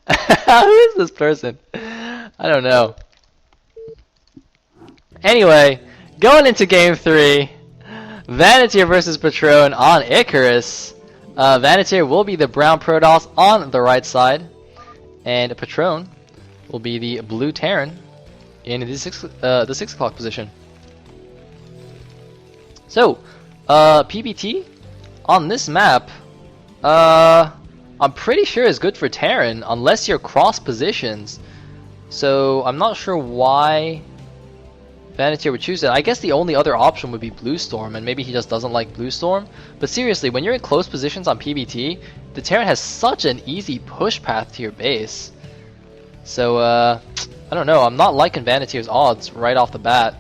Who is this person? I don't know. Anyway, going into game 3, Vanatir versus Patrrron on Icarus. Vanatir will be the brown Protoss on the right side, and Patrrron will be the blue Terran in the 6 o'clock position. So, PBT on this map, I'm pretty sure is good for Terran unless you're cross positions. So I'm not sure why Vanatir would choose it. I guess the only other option would be Blue Storm, and maybe he just doesn't like Blue Storm. But seriously, when you're in close positions on PBT, the Terran has such an easy push path to your base. So I don't know. I'm not liking Vanatir's odds right off the bat.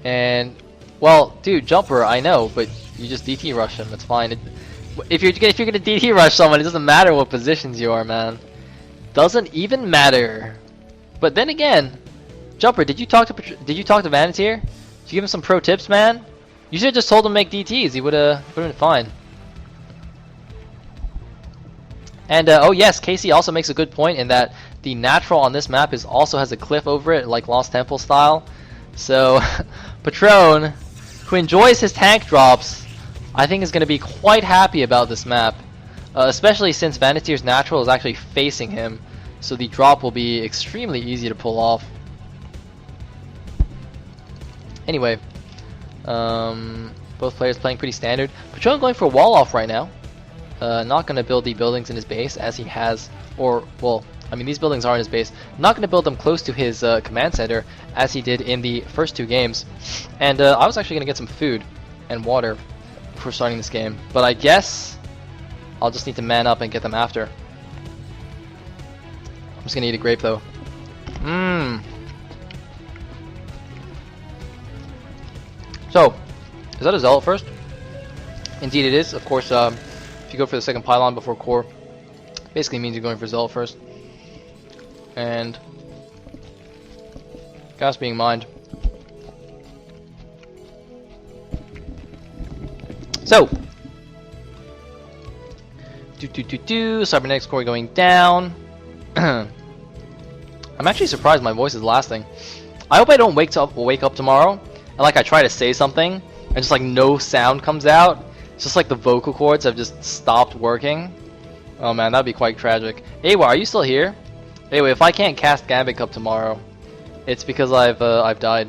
And well, dude, Jumper, I know, but you just DT rush him. It's fine. If you're gonna DT rush someone, it doesn't matter what positions you are, man. Doesn't even matter. But then again, Jumper, did you talk to Vanatir? Did you give him some pro tips, man? You should have just told him to make DTs. He would've been fine. And oh yes, Casey also makes a good point in that the natural on this map also has a cliff over it, like Lost Temple style. So Patrrron, who enjoys his tank drops, I think is going to be quite happy about this map, especially since Vanatir's natural is actually facing him, so the drop will be extremely easy to pull off. Anyway, both players playing pretty standard. Patrrron going for a wall off right now, not going to build the buildings in his base as he has, or well, I mean these buildings are in his base, not going to build them close to his command center as he did in the first 2 games. And I was actually going to get some food and water before starting this game, but I guess I'll just need to man up and get them after. I'm just gonna eat a grape though. So, is that a Zealot first? Indeed it is. Of course, if you go for the second pylon before core, basically means you're going for Zealot first. And gas being mined. So, Cybernetics core going down. I'm actually surprised my voice is lasting. I hope I don't wake up tomorrow and like I try to say something and just like no sound comes out. It's just like the vocal cords have just stopped working. Oh man, that'd be quite tragic. Awa, are you still here? Anyway, if I can't cast Gambit Cup tomorrow, it's because I've died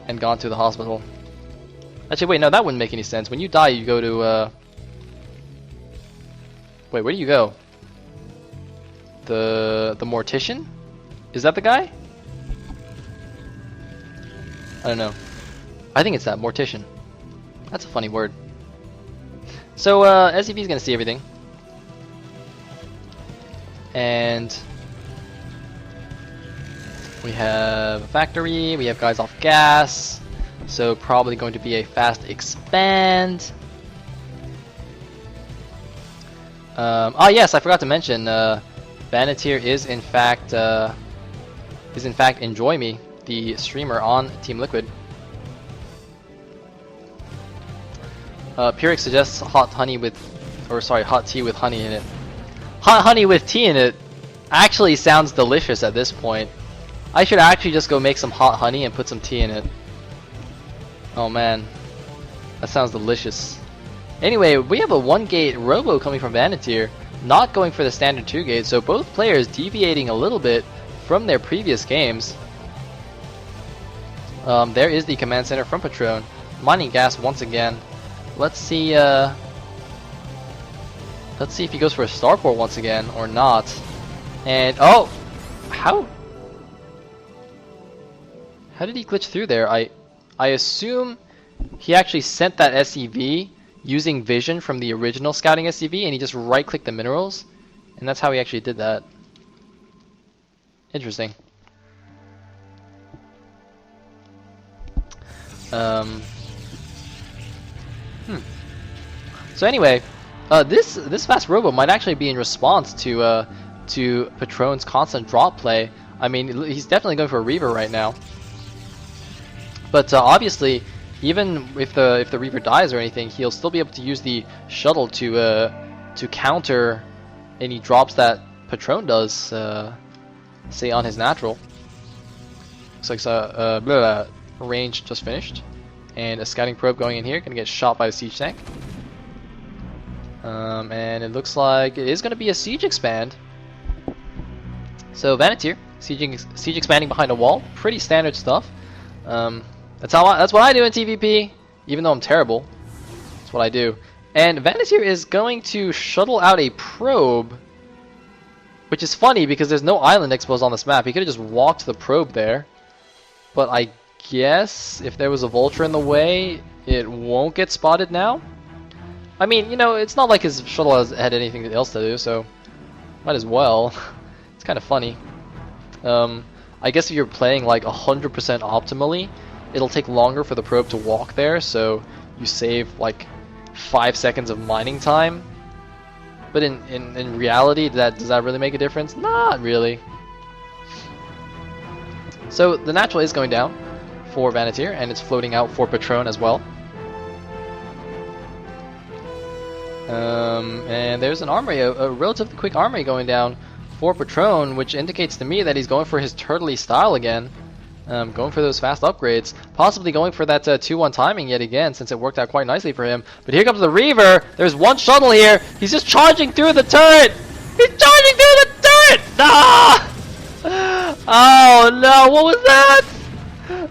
and gone to the hospital. Actually, wait, no, that wouldn't make any sense. When you die, you go to wait, where do you go? The Mortician? Is that the guy? I don't know. I think it's that, Mortician. That's a funny word. So, SCP is gonna see everything. And we have a factory, we have guys off gas, so probably going to be a fast expand. Oh yes, I forgot to mention, Vanatir is in fact Enjoy Me, the streamer on Team Liquid. Pyrrhic suggests hot tea with honey in it. Hot honey with tea in it actually sounds delicious at this point. I should actually just go make some hot honey and put some tea in it. Oh man, that sounds delicious. Anyway, we have a 1-gate robo coming from Vanatir, not going for the standard 2-gate, so both players deviating a little bit from their previous games. There is the command center from Patrrron, mining gas once again. Let's see if he goes for a starport once again or not. And oh, how did he glitch through there? I assume he actually sent that SCV using vision from the original scouting SCV, and he just right-clicked the minerals, and that's how he actually did that. Interesting. So anyway, this fast robo might actually be in response to Patrrron's constant drop play. I mean, he's definitely going for a Reaver right now. But obviously, even if the Reaver dies or anything, he'll still be able to use the shuttle to to counter any drops that Patrrron does, say on his natural. Looks like range just finished, and a scouting probe going in here, gonna get shot by the siege tank. And it looks like it is gonna be a siege expand. So vanatir, siege expanding behind a wall, pretty standard stuff. That's what I do in TVP, even though I'm terrible. That's what I do. And vanatir is going to shuttle out a probe, which is funny because there's no island exposed on this map. He could have just walked the probe there. But I guess if there was a vulture in the way, it won't get spotted now. I mean, you know, it's not like his shuttle had anything else to do, so might as well. It's kind of funny. I guess if you're playing like 100% optimally, it'll take longer for the probe to walk there, so you save like 5 seconds of mining time. But in reality, does that really make a difference? Not really. So the natural is going down for vanatir, and it's floating out for Patrrron as well. And there's an armory, a relatively quick armory going down for Patrrron, which indicates to me that he's going for his turtley style again. Going for those fast upgrades, possibly going for that 2-1 timing yet again, since it worked out quite nicely for him. But here comes the Reaver. There's one shuttle here. He's just charging through the turret. He's charging through the turret. Ah! Oh no! What was that?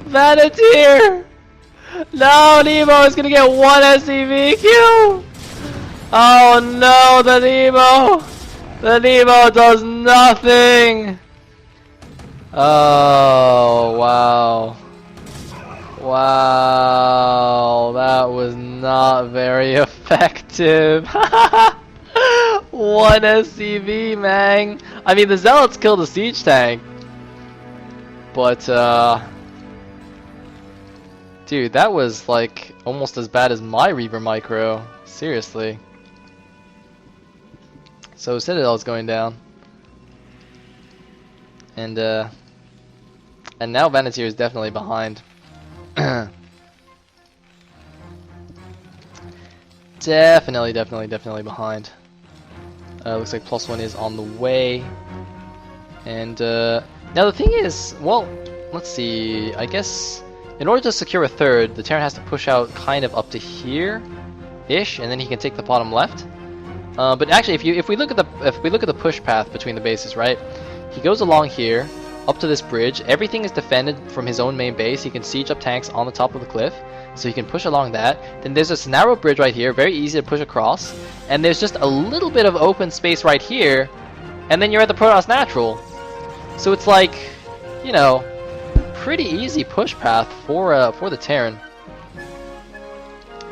Vanatir. No, Nemo is gonna get one SCVQ. Oh no, the Nemo. The Nemo does nothing. Oh, wow. Wow, that was not very effective. One SCV, man. I mean, the Zealots killed the siege tank. But, dude, that was like almost as bad as my Reaver micro. Seriously. So Citadel's going down. And now Vanatir is definitely behind. Definitely behind. Looks like +1 is on the way. And now the thing is, well, let's see. I guess in order to secure a third, the Terran has to push out kind of up to here-ish, and then he can take the bottom left. But actually, if we look at the push path between the bases, right? He goes along here, up to this bridge. Everything is defended from his own main base. He can siege up tanks on the top of the cliff, so he can push along that. Then there's this narrow bridge right here, very easy to push across. And there's just a little bit of open space right here, and then you're at the Protoss Natural. So it's like, you know, pretty easy push path for the Terran.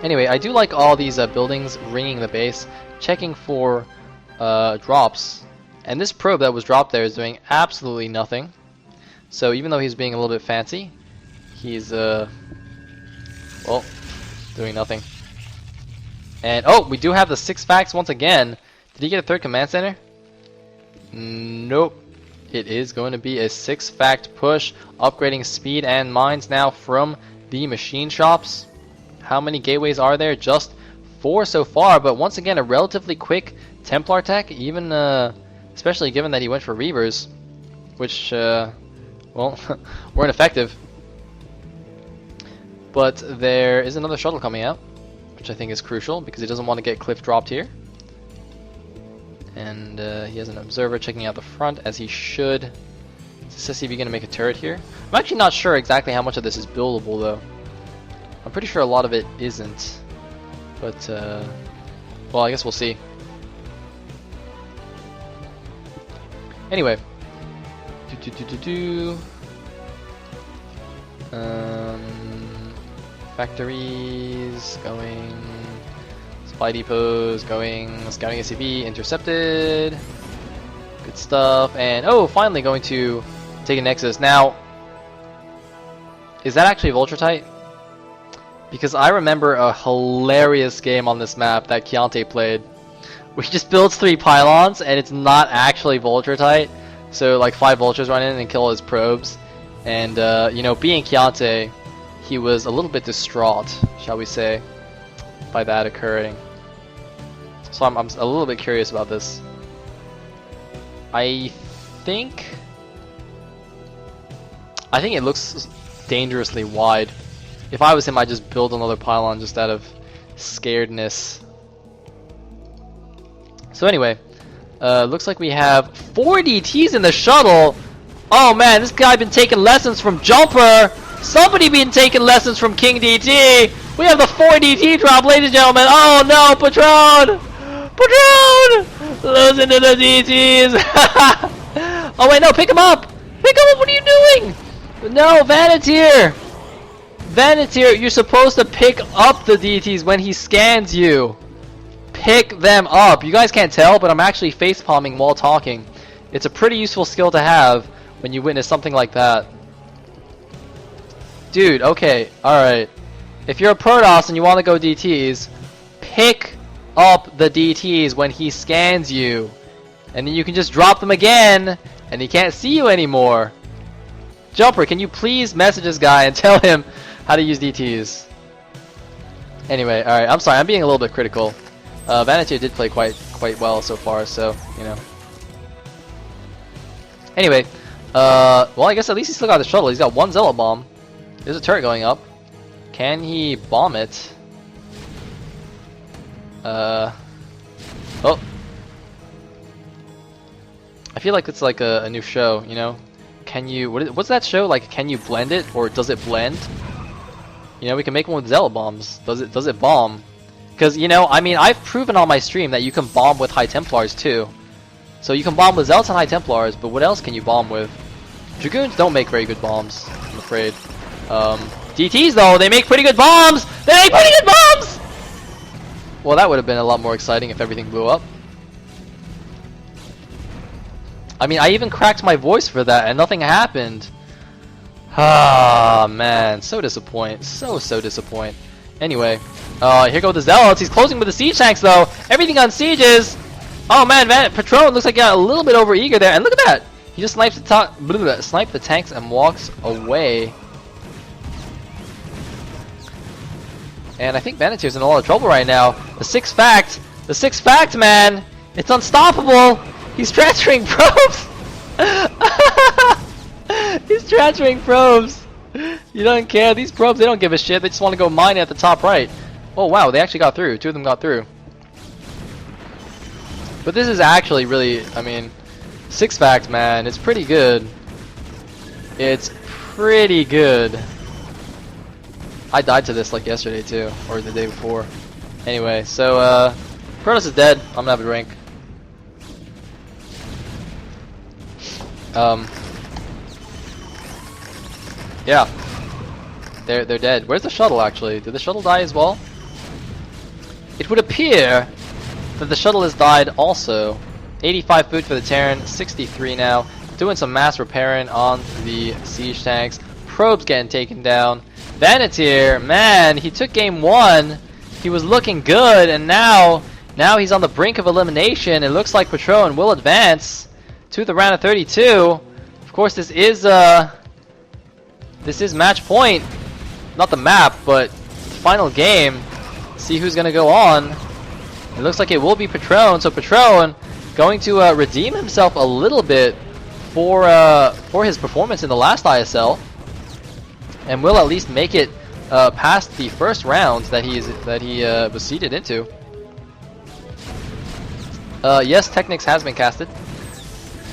Anyway, I do like all these buildings ringing the base, checking for drops. And this probe that was dropped there is doing absolutely nothing. So even though he's being a little bit fancy, he's well, doing nothing. And oh, we do have the 6 facts once again. Did he get a third command center? Nope. It is going to be a 6 fact push, upgrading speed and mines now from the machine shops. How many gateways are there? Just 4 so far, but once again a relatively quick Templar tech, even especially given that he went for Reavers, which, well, weren't effective. But there is another shuttle coming out, which I think is crucial, because he doesn't want to get cliff dropped here. And he has an observer checking out the front, as he should. Is this SCV going to make a turret here? I'm actually not sure exactly how much of this is buildable, though. I'm pretty sure a lot of it isn't. But, well, I guess we'll see. Anyway, factories going, supply depots going, scouting SCV intercepted, good stuff, and oh, finally going to take a Nexus. Now, is that actually Vulture tight? Because I remember a hilarious game on this map that Chiante played, where he just builds 3 pylons and it's not actually Vulture tight. So like 5 vultures run in and kill all his probes. And you know, being Chiante, he was a little bit distraught, shall we say, by that occurring. So I'm a little bit curious about this. I think it looks dangerously wide. If I was him, I'd just build another pylon just out of scaredness. So anyway, looks like we have 4 DTs in the shuttle. Oh man, this guy been taking lessons from Jumper. Somebody been taking lessons from King DT. We have the 4 DT drop, ladies and gentlemen. Oh no, Patrrron! Patrrron! Losing to the DTs. Oh wait, no, pick him up. Pick him up. What are you doing? No, Vanatir. Vanatir, you're supposed to pick up the DTs when he scans you. Pick them up. You guys can't tell, but I'm actually facepalming while talking. It's a pretty useful skill to have when you witness something like that. Dude, okay, alright. If you're a Protoss and you want to go DTs, pick up the DTs when he scans you. And then you can just drop them again, and he can't see you anymore. Jumper, can you please message this guy and tell him how to use DTs? Anyway, alright, I'm sorry, I'm being a little bit critical. Vanatir did play quite well so far, so, you know. Anyway, well, I guess at least he still got the shuttle. He's got 1 Zealot Bomb. There's a turret going up. Can he bomb it? Oh. I feel like it's like a new show, you know? Can you, what's that show? Like, can you blend it, or does it blend? You know, we can make one with Zealot Bombs. Does it bomb? Because, you know, I mean, I've proven on my stream that you can bomb with High Templars too. So you can bomb with Zealots and High Templars, but what else can you bomb with? Dragoons don't make very good bombs, I'm afraid. DTs though, they make pretty good bombs! They make pretty good bombs! Well, that would have been a lot more exciting if everything blew up. I mean, I even cracked my voice for that and nothing happened. Ah, man, so disappoint. So disappoint. Anyway, here go the Zealots. He's closing with the siege tanks though. Everything on sieges. Oh man, Patrrron looks like he got a little bit over eager there. And look at that. He just snipes the tanks and walks away. And I think Vanatir's in a lot of trouble right now. The 6 fact, man. It's unstoppable. He's transferring probes. He's transferring probes. You don't care. These probes, they don't give a shit. They just want to go mine at the top right. Oh wow, they actually got through. 2 of them got through. But this is actually really, I mean, 6 fact, man. It's pretty good. It's pretty good. I died to this like yesterday too, or the day before. Anyway, so Protoss is dead. I'm gonna have a drink. Yeah. They're dead. Where's the shuttle actually? Did the shuttle die as well? It would appear that the shuttle has died also. 85 food for the Terran, 63 now. Doing some mass repairing on the siege tanks. Probes getting taken down. Vanatir, man, he took game 1. He was looking good, and now he's on the brink of elimination. It looks like Patrrron will advance to the round of 32. Of course, this is match point. Not the map, but the final game. See who's gonna go on. It looks like it will be Patrrron. So Patrrron going to redeem himself a little bit for his performance in the last ISL, and will at least make it past the first round that he was seeded into. Yes, Technics has been casted,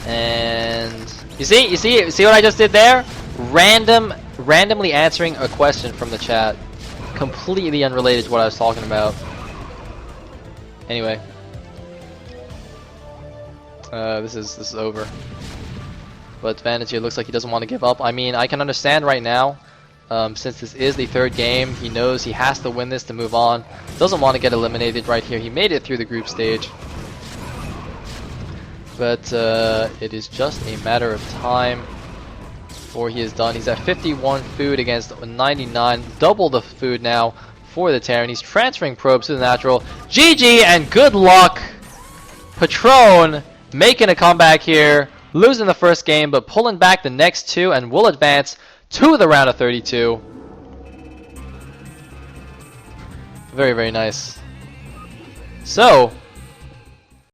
and you see what I just did there? Randomly answering a question from the chat, completely unrelated to what I was talking about. Anyway, this is over. But Vanatir looks like he doesn't want to give up. I mean, I can understand right now, since this is the 3rd game, he knows he has to win this to move on. Doesn't want to get eliminated right here. He made it through the group stage. But it is just a matter of time before he is done. He's at 51 food against 99. Double the food now for the Terran. He's transferring probes to the natural. GG and good luck. Patrrron making a comeback here. Losing the first game, but pulling back the next 2 and will advance to the round of 32. Very, very nice. So,